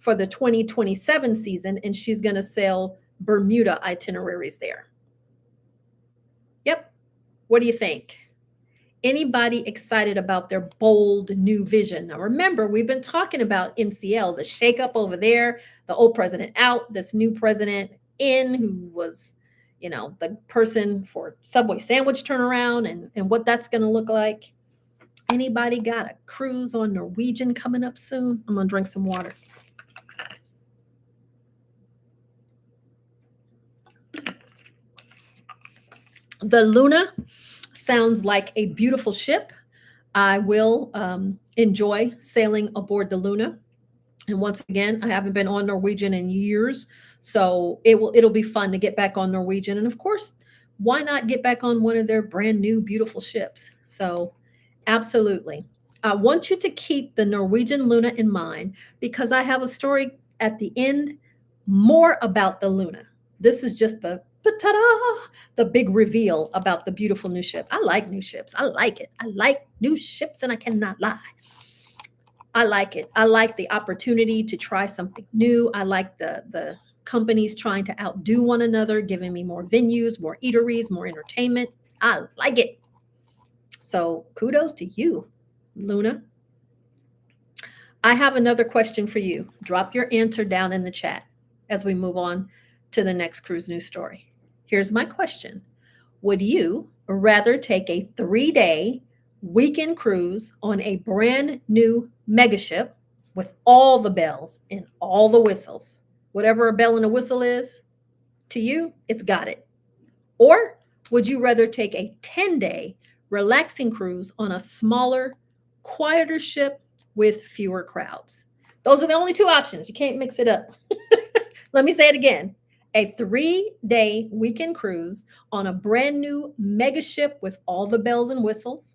for the 2027 season, and she's going to sail Bermuda itineraries there. Yep. What do you think? Anybody excited about their bold new vision? Now, remember, we've been talking about NCL, the shakeup over there, the old president out, this new president in, who was, the person for Subway sandwich turnaround and what that's going to look like. Anybody got a cruise on Norwegian coming up soon? I'm going to drink some water. The Luna sounds like a beautiful ship. I will enjoy sailing aboard the Luna. And once again, I haven't been on Norwegian in years, so it'll be fun to get back on Norwegian. And of course, why not get back on one of their brand new beautiful ships? So absolutely. I want you to keep the Norwegian Luna in mind, because I have a story at the end more about the Luna. This is just the ta-da, the big reveal about the beautiful new ship. I like new ships. I like it. I like new ships, and I cannot lie. I like it. I like the opportunity to try something new. I like the companies trying to outdo one another, giving me more venues, more eateries, more entertainment. I like it. So kudos to you, Luna. I have another question for you. Drop your answer down in the chat as we move on to the next cruise news story. Here's my question. Would you rather take a 3-day weekend cruise on a brand new megaship with all the bells and all the whistles? Whatever a bell and a whistle is, to you, it's got it. Or would you rather take a 10-day relaxing cruise on a smaller, quieter ship with fewer crowds? Those are the only two options. You can't mix it up. Let me say it again. A 3-day weekend cruise on a brand new mega ship with all the bells and whistles,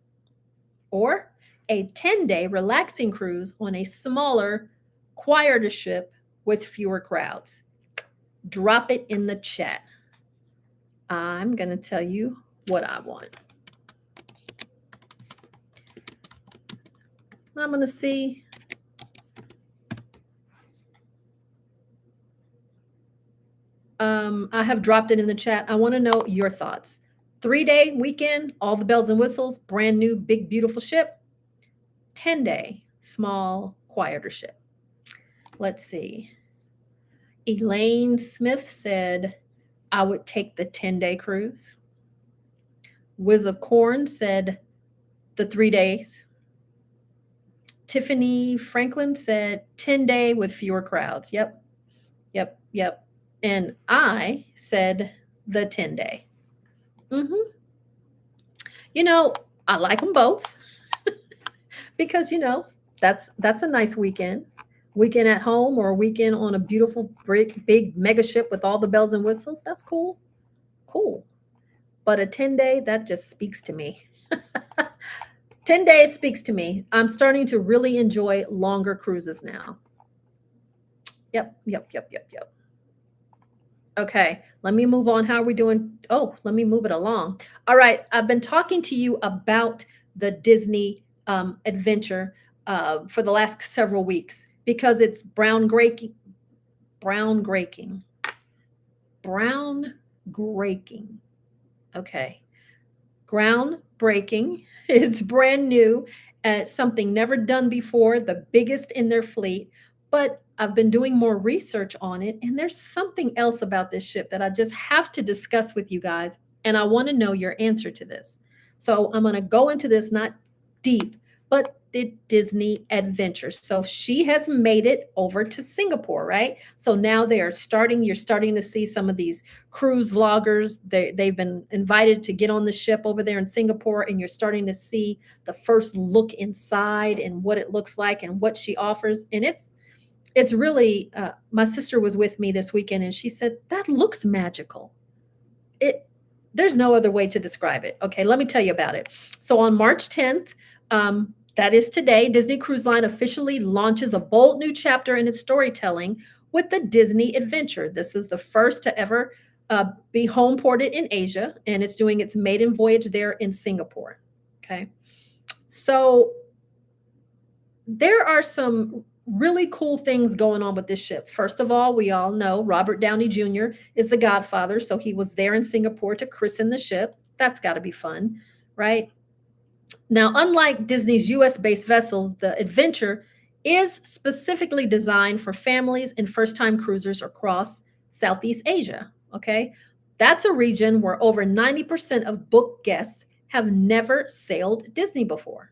or a 10-day relaxing cruise on a smaller, quieter ship with fewer crowds. Drop it in the chat. I'm going to tell you what I want. I'm going to see. I have dropped it in the chat. I want to know your thoughts. 3-day weekend, all the bells and whistles, brand new, big, beautiful ship. 10-day, small, quieter ship. Let's see. Elaine Smith said, I would take the 10-day cruise. Wiz of Corn said the 3 days. Tiffany Franklin said 10-day with fewer crowds. Yep. And I said the 10-day. I like them both because, that's a nice weekend at home, or a weekend on a beautiful big mega ship with all the bells and whistles. That's cool. But a 10-day, that just speaks to me. 10 days speaks to me. I'm starting to really enjoy longer cruises now. Yep. Okay, let me move on. How are we doing? Oh, let me move it along. All right, I've been talking to you about the Disney adventure for the last several weeks, because it's groundbreaking. Okay, groundbreaking. It's brand new. It's something never done before, the biggest in their fleet. But I've been doing more research on it, and there's something else about this ship that I just have to discuss with you guys, and I want to know your answer to this. So I'm going to go into this, not deep, but the Disney adventure. So she has made it over to Singapore, right? So now you're starting to see some of these cruise vloggers. They've been invited to get on the ship over there in Singapore, and you're starting to see the first look inside and what it looks like and what she offers. And it's really, my sister was with me this weekend, and she said, that looks magical. There's no other way to describe it. Okay, let me tell you about it. So on March 10th, that is today, Disney Cruise Line officially launches a bold new chapter in its storytelling with the Disney Adventure. This is the first to ever be home ported in Asia, and it's doing its maiden voyage there in Singapore. Okay, so there are some really cool things going on with this ship. First of all, we all know Robert Downey Jr. is the godfather. So he was there in Singapore to christen the ship. That's got to be fun, right? Now, unlike Disney's US-based vessels, the Adventure is specifically designed for families and first-time cruisers across Southeast Asia, okay? That's a region where over 90% of booked guests have never sailed Disney before.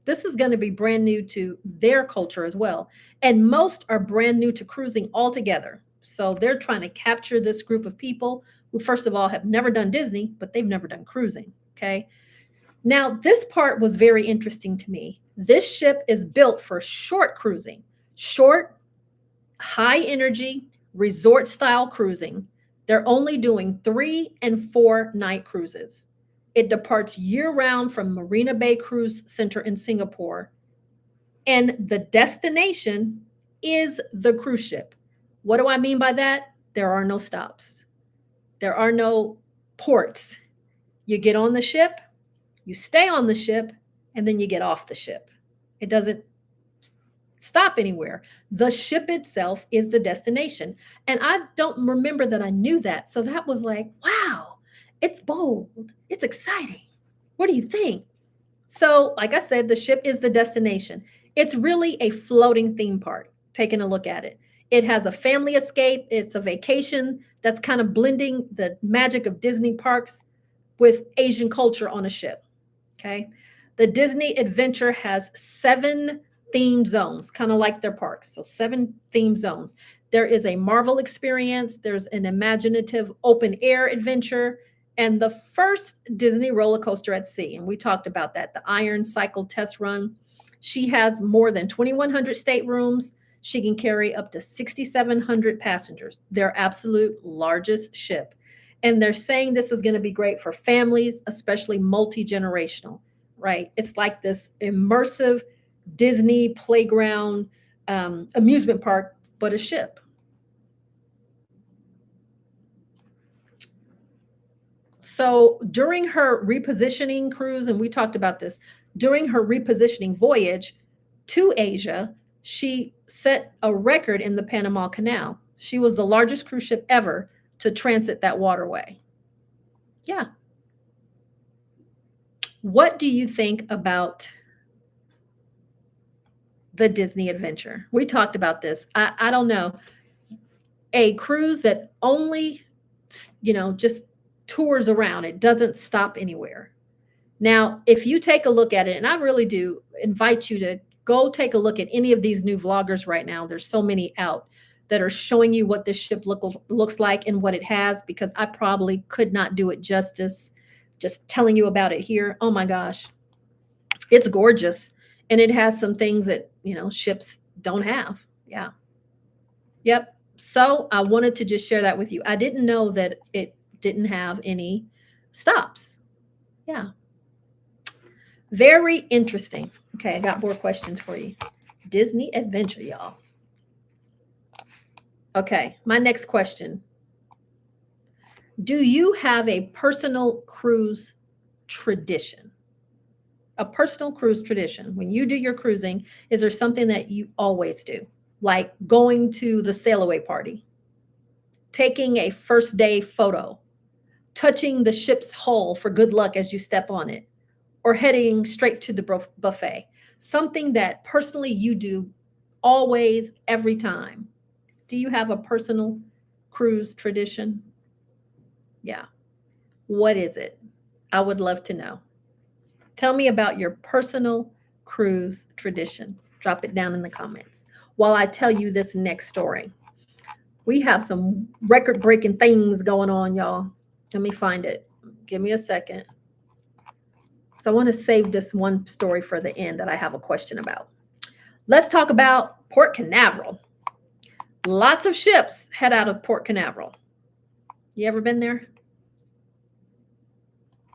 This is going to be brand new to their culture as well. And most are brand new to cruising altogether. So they're trying to capture this group of people who, first of all, have never done Disney, but they've never done cruising, okay? Now, this part was very interesting to me. This ship is built for short cruising, short, high energy, resort style cruising. They're only doing 3 and 4 night cruises. It departs year round from Marina Bay Cruise Center in Singapore. And the destination is the cruise ship. What do I mean by that? There are no stops. There are no ports. You get on the ship, you stay on the ship, and then you get off the ship. It doesn't stop anywhere. The ship itself is the destination. And I don't remember that I knew that. So that was like, wow, it's bold. It's exciting. What do you think? So, like I said, the ship is the destination. It's really a floating theme park, taking a look at it. It has a family escape. It's a vacation that's kind of blending the magic of Disney parks with Asian culture on a ship. Okay. The Disney Adventure has 7 theme zones, kind of like their parks. So 7 theme zones. There is a Marvel experience. There's an imaginative open air adventure and the first Disney roller coaster at sea. And we talked about that, the Iron Cycle Test Run. She has more than 2,100 staterooms. She can carry up to 6,700 passengers, their absolute largest ship. And they're saying this is going to be great for families, especially multi-generational, right? It's like this immersive Disney playground amusement park, but a ship. So during her repositioning cruise, and we talked about this, during her repositioning voyage to Asia, she set a record in the Panama Canal. She was the largest cruise ship ever to transit that waterway. Yeah. What do you think about the Disney Adventure? We talked about this. I don't know. A cruise that only, just tours around. It doesn't stop anywhere. Now, if you take a look at it, and I really do invite you to go take a look at any of these new vloggers right now. There's so many out that are showing you what this ship looks like and what it has, because I probably could not do it justice just telling you about it here. Oh my gosh, it's gorgeous. And it has some things that, ships don't have. Yeah. Yep. So I wanted to just share that with you. I didn't know that it didn't have any stops. Yeah. Very interesting. Okay, I got more questions for you. Disney Adventure, y'all. Okay, my next question. Do you have a personal cruise tradition? A personal cruise tradition. When you do your cruising, is there something that you always do? Like going to the sail away party, taking a first day photo, touching the ship's hull for good luck as you step on it, or heading straight to the buffet. Something that personally you do always, every time. Do you have a personal cruise tradition? Yeah. What is it? I would love to know. Tell me about your personal cruise tradition. Drop it down in the comments while I tell you this next story. We have some record-breaking things going on, y'all. Let me find it. Give me a second. So I want to save this one story for the end that I have a question about. Let's talk about Port Canaveral. Lots of ships head out of Port Canaveral. You ever been there?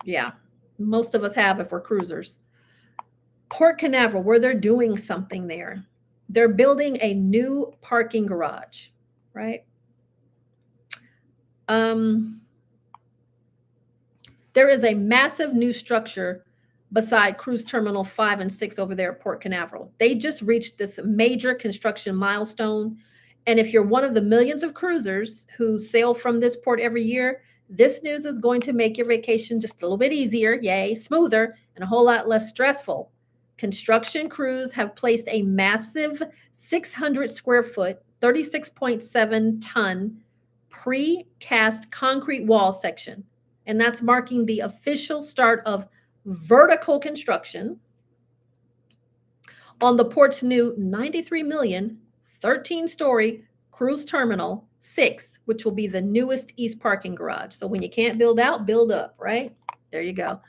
Yeah, most of us have if we're cruisers. Port Canaveral, where they're doing something there. They're building a new parking garage, right? There is a massive new structure beside Cruise Terminal 5 and 6 over there at Port Canaveral. They just reached this major construction milestone. And if you're one of the millions of cruisers who sail from this port every year, this news is going to make your vacation just a little bit easier, yay, smoother, and a whole lot less stressful. Construction crews have placed a massive 600 square foot, 36.7 ton precast concrete wall section. And that's marking the official start of vertical construction on the port's new 93 million, 13-story cruise terminal 6, which will be the newest east parking garage. So when you can't build out, build up, right? There you go.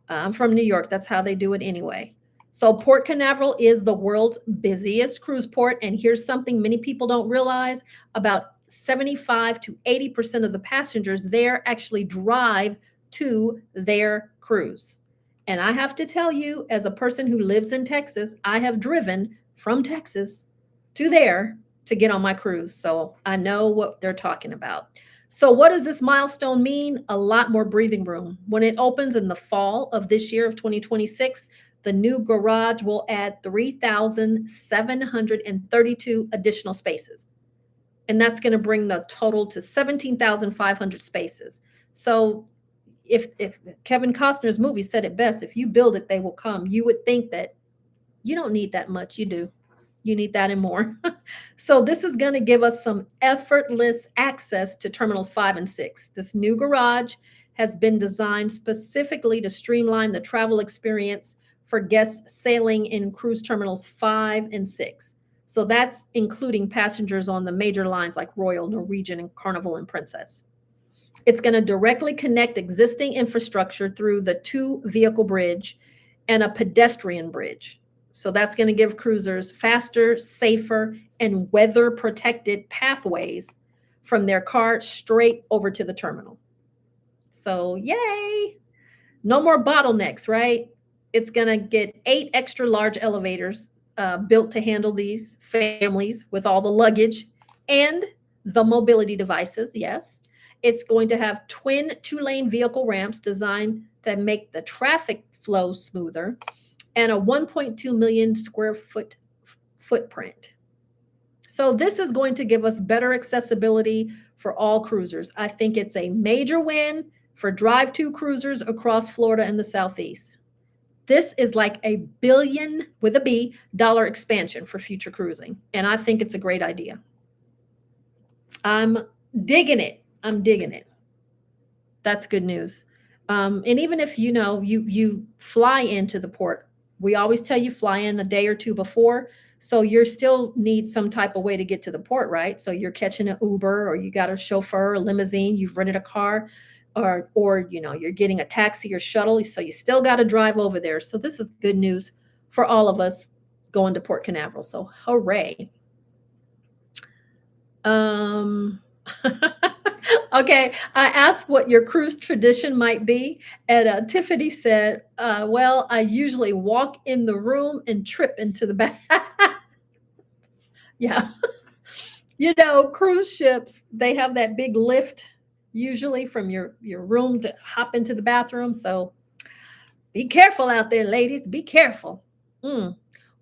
I'm from New York. That's how they do it anyway. So Port Canaveral is the world's busiest cruise port. And here's something many people don't realize: about 75 to 80% of the passengers there actually drive to their cruise. And I have to tell you, as a person who lives in Texas, I have driven from Texas to there to get on my cruise. So I know what they're talking about. So what does this milestone mean? A lot more breathing room. When it opens in the fall of this year of 2026, the new garage will add 3,732 additional spaces. And that's going to bring the total to 17,500 spaces. So if Kevin Costner's movie said it best, if you build it, they will come. You would think that you don't need that much. You do. You need that and more. So this is going to give us some effortless access to terminals 5 and 6. This new garage has been designed specifically to streamline the travel experience for guests sailing in cruise terminals 5 and 6. So that's including passengers on the major lines like Royal, Norwegian, and Carnival and Princess. It's going to directly connect existing infrastructure through the 2-vehicle bridge and a pedestrian bridge. So that's going to give cruisers faster, safer, and weather-protected pathways from their car straight over to the terminal. So yay! No more bottlenecks, right? It's going to get 8 extra large elevators built to handle these families with all the luggage and the mobility devices, yes. It's going to have twin 2-lane vehicle ramps designed to make the traffic flow smoother, and a 1.2 million square foot footprint. So this is going to give us better accessibility for all cruisers. I think it's a major win for drive-to cruisers across Florida and the Southeast. This is like $1 billion with a B dollar expansion for future cruising. And I think it's a great idea. I'm digging it. I'm digging it. That's good news. And even if you fly into the port, we always tell you fly in a day or two before. So you still need some type of way to get to the port, right? So you're catching an Uber, or you got a chauffeur, a limousine, you've rented a car, or you're getting a taxi or shuttle. So you still got to drive over there. So this is good news for all of us going to Port Canaveral. So hooray. Okay, I asked what your cruise tradition might be, and Tiffany said, well, I usually walk in the room and trip into the bath. Yeah. Cruise ships, they have that big lift usually from your room to hop into the bathroom. So be careful out there, ladies. Be careful.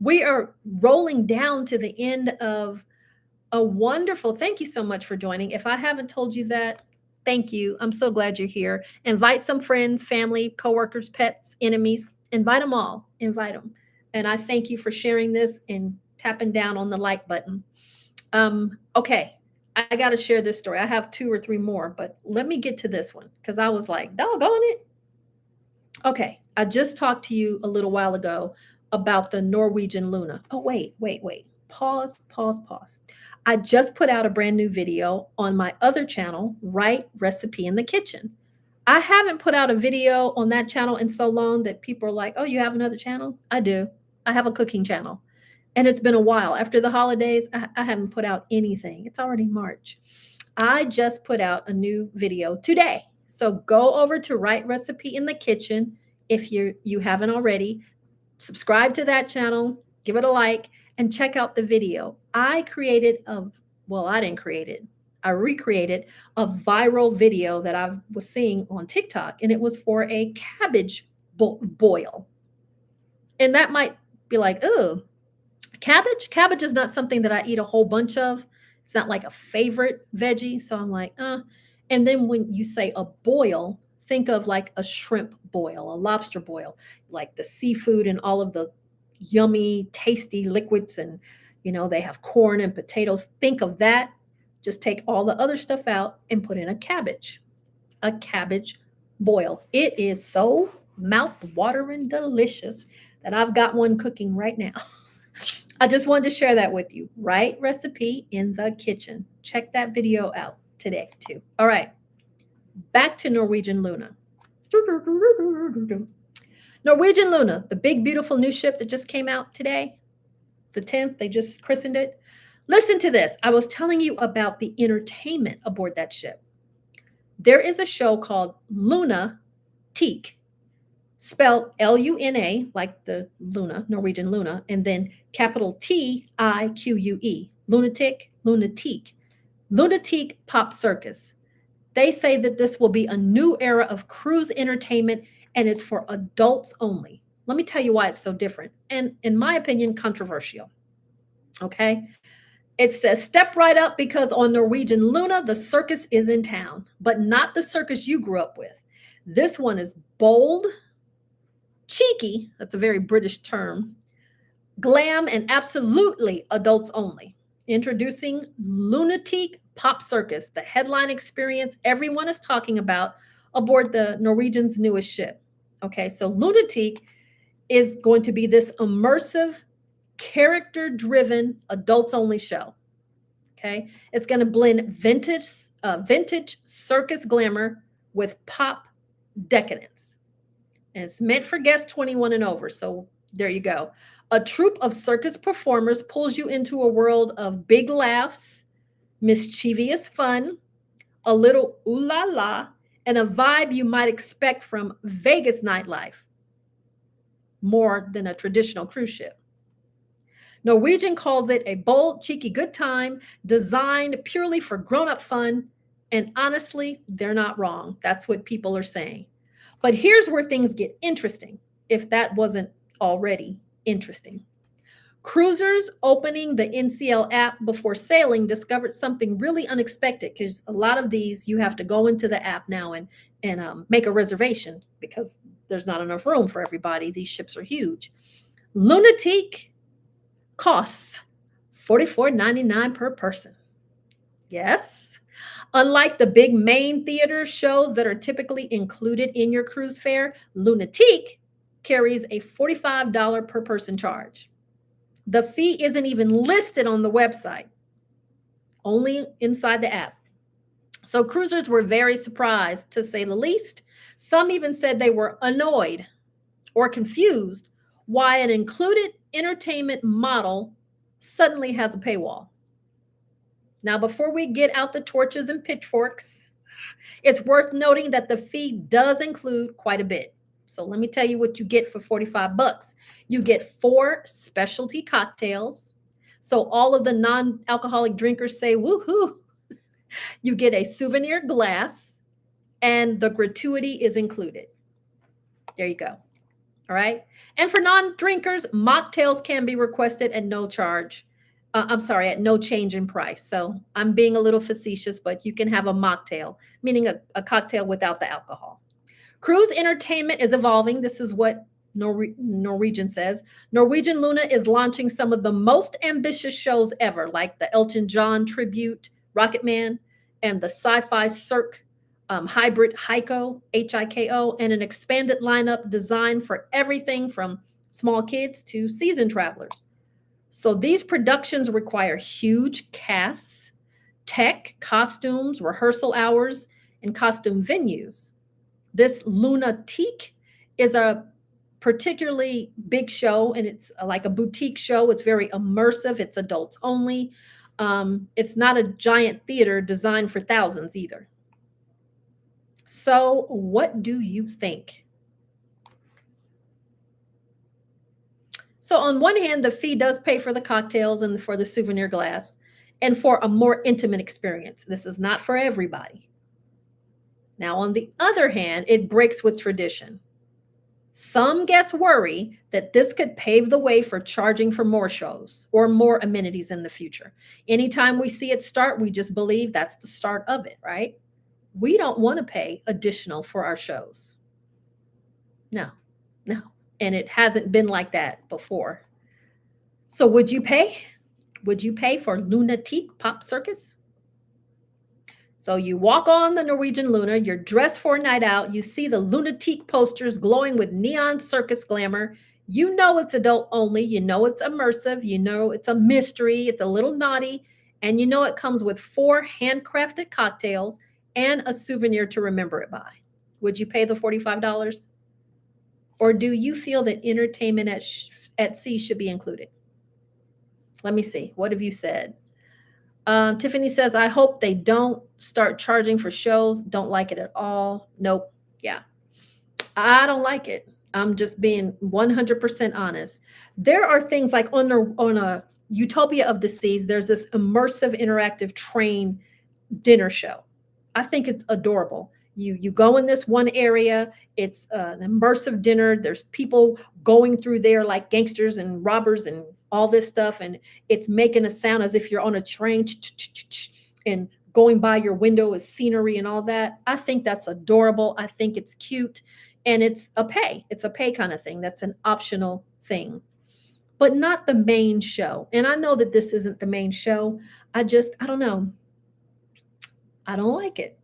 We are rolling down to the end of a wonderful, thank you so much for joining. If I haven't told you that, thank you. I'm so glad you're here. Invite some friends, family, coworkers, pets, enemies. Invite them all. Invite them. And I thank you for sharing this and tapping down on the like button. Okay, I got to share this story. I have 2 or 3 more, but let me get to this one because I was like, doggone it. Okay, I just talked to you a little while ago about the Norwegian Luna. Oh, wait. Pause. I just put out a brand new video on my other channel, Right Recipe in the Kitchen. I haven't put out a video on that channel in so long that people are like, oh, you have another channel? I do. I have a cooking channel. And it's been a while. After the holidays, I haven't put out anything. It's already March. I just put out a new video today. So go over to Right Recipe in the Kitchen if you haven't already. Subscribe to that channel, give it a like, and check out the video. I recreated a viral video that I was seeing on TikTok, and it was for a cabbage boil. And that might be like, oh, cabbage. Cabbage is not something that I eat a whole bunch of. It's not like a favorite veggie. So I'm like, And then when you say a boil, think of like a shrimp boil, a lobster boil, like the seafood and all of the yummy, tasty liquids. And, they have corn and potatoes. Think of that. Just take all the other stuff out and put in a cabbage boil. It is so mouth-watering delicious that I've got one cooking right now. I just wanted to share that with you. Right recipe in the kitchen. Check that video out today too. All right, back to Norwegian Luna. Norwegian Luna, the big, beautiful new ship that just came out today, the 10th, they just christened it. Listen to this. I was telling you about the entertainment aboard that ship. There is a show called Luna Teak, spelled Luna, like the Luna, Norwegian Luna, and then capital TIQUE, Lunatic, Lunatic Pop Circus. They say that this will be a new era of cruise entertainment and it's for adults only. Let me tell you why it's so different and, in my opinion, controversial. Okay. It says, step right up because on Norwegian Luna, the circus is in town, but not the circus you grew up with. This one is bold, cheeky, that's a very British term, glam, and absolutely adults only. Introducing Lunatic Pop Circus, the headline experience everyone is talking about aboard the Norwegian's newest ship. Okay, so Lunatic is going to be this immersive, character-driven, adults-only show. Okay, it's going to blend vintage circus glamour with pop decadence. And it's meant for guests 21 and over. So there you go. A troupe of circus performers pulls you into a world of big laughs, mischievous fun, a little ooh la la, and a vibe you might expect from Vegas nightlife more than a traditional cruise ship. Norwegian calls it a bold, cheeky good time designed purely for grown-up fun. And honestly, they're not wrong. That's what people are saying. But here's where things get interesting, if that wasn't already interesting. Cruisers opening the NCL app before sailing discovered something really unexpected because a lot of these you have to go into the app now and make a reservation because there's not enough room for everybody. These ships are huge. Lunatic costs $44.99 per person. Yes. Unlike the big main theater shows that are typically included in your cruise fare, Lunatic carries a $45 per person charge. The fee isn't even listed on the website, only inside the app. So cruisers were very surprised, to say the least. Some even said they were annoyed or confused why an included entertainment model suddenly has a paywall. Now, before we get out the torches and pitchforks, it's worth noting that the fee does include quite a bit. So let me tell you what you get for $45. You get 4 specialty cocktails. So all of the non-alcoholic drinkers say, woohoo. You get a souvenir glass and the gratuity is included. There you go. All right. And for non-drinkers, mocktails can be requested at no charge. At no change in price. So I'm being a little facetious, but you can have a mocktail, meaning a cocktail without the alcohol. Cruise entertainment is evolving. This is what Norwegian says. Norwegian Luna is launching some of the most ambitious shows ever, like the Elton John tribute, Rocket Man, and the sci-fi Cirque hybrid Hiko, Hiko, and an expanded lineup designed for everything from small kids to seasoned travelers. So these productions require huge casts, tech, costumes, rehearsal hours, and costume venues. This Lunatic is a particularly big show, and it's like a boutique show. It's very immersive. It's adults only. It's not a giant theater designed for thousands either. So what do you think? So on one hand, the fee does pay for the cocktails and for the souvenir glass and for a more intimate experience. This is not for everybody. Now, on the other hand, it breaks with tradition. Some guests worry that this could pave the way for charging for more shows or more amenities in the future. Anytime we see it start, we just believe that's the start of it, right? We don't want to pay additional for our shows. No, no. And it hasn't been like that before. So would you pay? Would you pay for Lunatique Pop Circus? So you walk on the Norwegian Luna, you're dressed for a night out, you see the Lunatique posters glowing with neon circus glamour. You know it's adult only, you know it's immersive, you know it's a mystery, it's a little naughty, and you know it comes with 4 handcrafted cocktails and a souvenir to remember it by. Would you pay the $45? Or do you feel that entertainment at sea should be included? Let me see. What have you said? Tiffany says, I hope they don't start charging for shows. Don't like it at all. Nope. Yeah. I don't like it. I'm just being 100% honest. There are things like on a Utopia of the Seas, there's this immersive interactive train dinner show. I think it's adorable. You go in this one area, it's an immersive dinner. There's people going through there like gangsters and robbers and all this stuff, and it's making a sound as if you're on a train and going by your window is scenery and all that. I think that's adorable. I think it's cute, and it's a pay kind of thing. That's an optional thing, but not the main show. And I know that this isn't the main show. I don't know. I don't like it.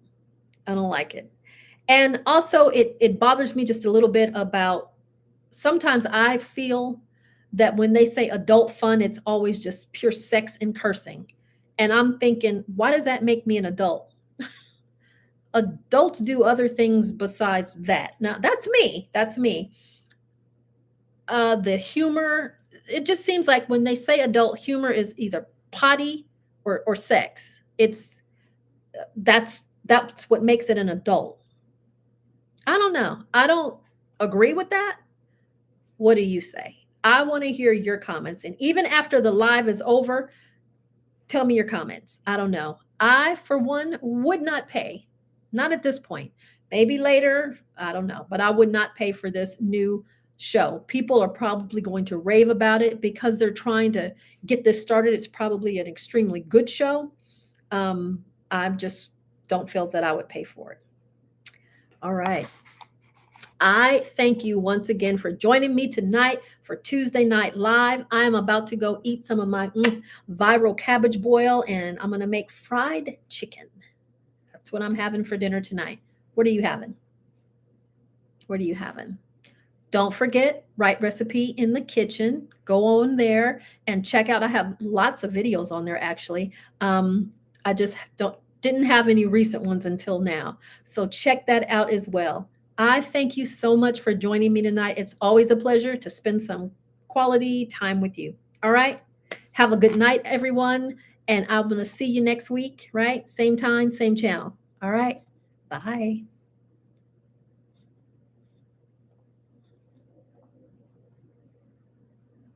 I don't like it. And also it bothers me just a little bit about sometimes I feel that when they say adult fun, it's always just pure sex and cursing. And I'm thinking, why does that make me an adult? Adults do other things besides that. Now, that's me. That's me. The humor, it just seems like when they say adult, humor is either potty or sex. That's what makes it an adult. I don't know. I don't agree with that. What do you say? I want to hear your comments. And even after the live is over, tell me your comments. I don't know. I, for one, would not pay. Not at this point. Maybe later. I don't know. But I would not pay for this new show. People are probably going to rave about it because they're trying to get this started. It's probably an extremely good show. I just don't feel that I would pay for it. All right. I thank you once again for joining me tonight for Tuesday Night Live. I am about to go eat some of my viral cabbage boil, and I'm going to make fried chicken. That's what I'm having for dinner tonight. What are you having? What are you having? Don't forget, Right Recipe in the Kitchen. Go on there and check out. I have lots of videos on there, actually. I just didn't have any recent ones until now. So check that out as well. I thank you so much for joining me tonight. It's always a pleasure to spend some quality time with you. All right. Have a good night, everyone. And I'm going to see you next week, right? Same time, same channel. All right. Bye.